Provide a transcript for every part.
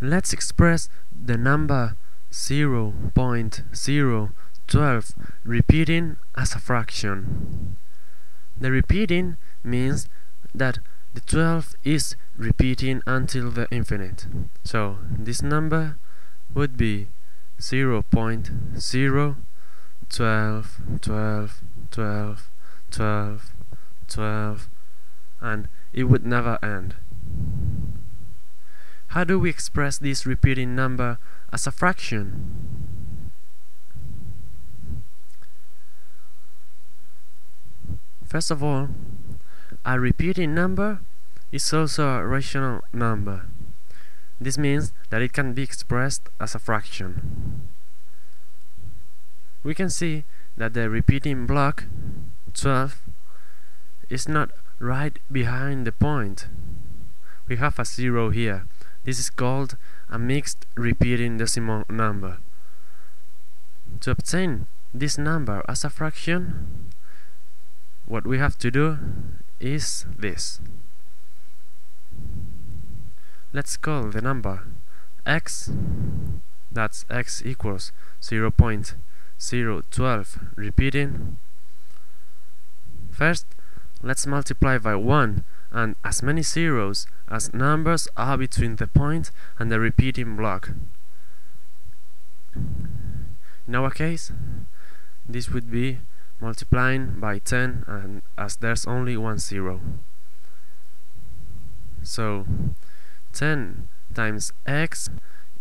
Let's express the number 0.012 repeating as a fraction. The repeating means that the 12 is repeating until the infinite. So this number would be 0.012, 12, 12, 12, 12, and it would never end. How do we express this repeating number as a fraction? First of all, a repeating number is also a rational number. This means that it can be expressed as a fraction. We can see that the repeating block 12 is not right behind the point. We have a 0 here. This is called a mixed repeating decimal number. To obtain this number as a fraction, what we have to do is this. Let's call the number x, that's x equals 0.012 repeating. First, let's multiply by 1 and as many zeros as numbers are between the point and the repeating block. In our case, this would be multiplying by 10, and as there's only one 0. So 10 times x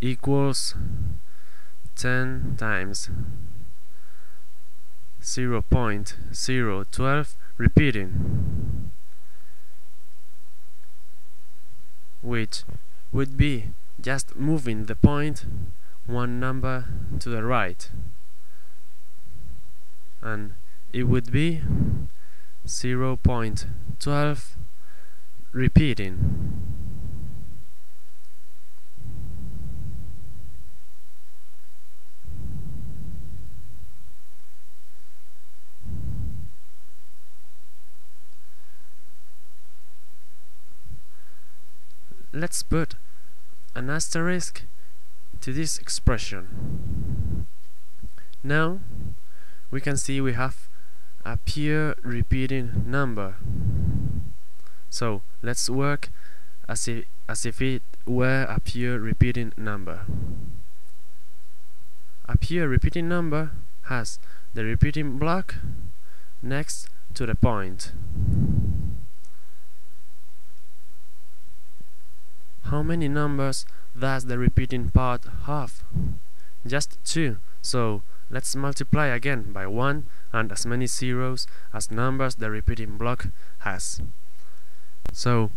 equals 10 times 0.012 repeating, which would be just moving the point one number to the right, and it would be 0.12 repeating. Let's put an asterisk to this expression. Now we can see we have a pure repeating number. So let's work as if it were a pure repeating number. A pure repeating number has the repeating block next to the point. How many numbers does the repeating part have? Just 2. So let's multiply again by 1 and as many zeros as numbers the repeating block has. So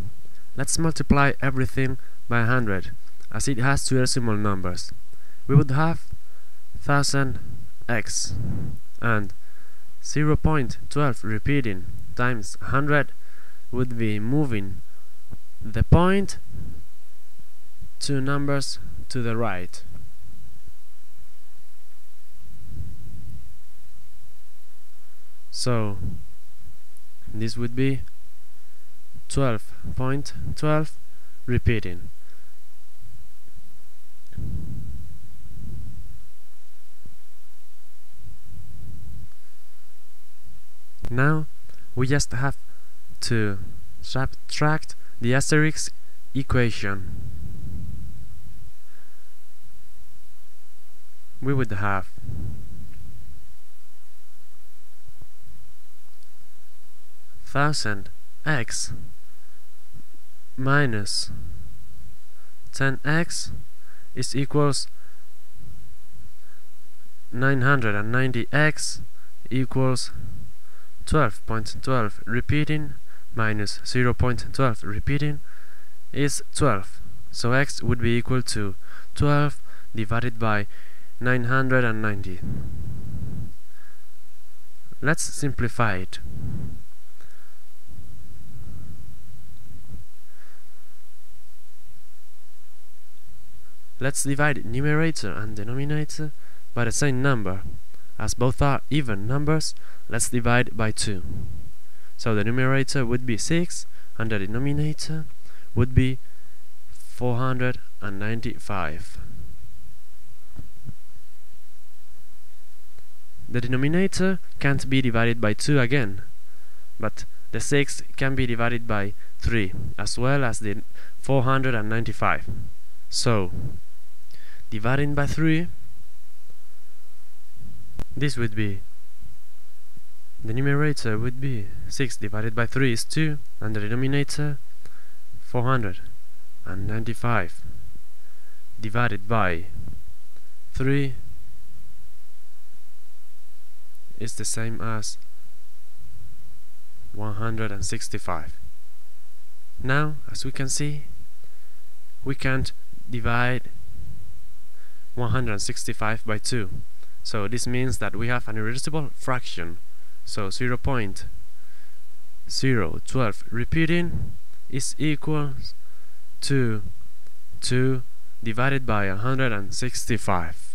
let's multiply everything by 100, as it has 2 decimal numbers. We would have 1000x, and 0.12 repeating times 100 would be moving the point 2 numbers to the right. So this would be 12.12 repeating. Now we just have to subtract the asterisk equation. We would have 1000x minus 10x is equals 990x equals 12.12 repeating minus 0.12 repeating is 12. So x would be equal to 12 divided by 990. Let's simplify it. Let's divide numerator and denominator by the same number. As both are even numbers, let's divide by 2. So the numerator would be 6 and the denominator would be 495. The denominator can't be divided by 2 again, but the 6 can be divided by 3 as well as the 495. So, dividing by 3, this would be, the numerator would be 6 divided by 3 is 2, and the denominator 495 divided by 3 is the same as 165. Now, as we can see, we can't divide 165 by 2. So this means that we have an irreducible fraction. So 0.012 repeating is equal to 2 divided by 165.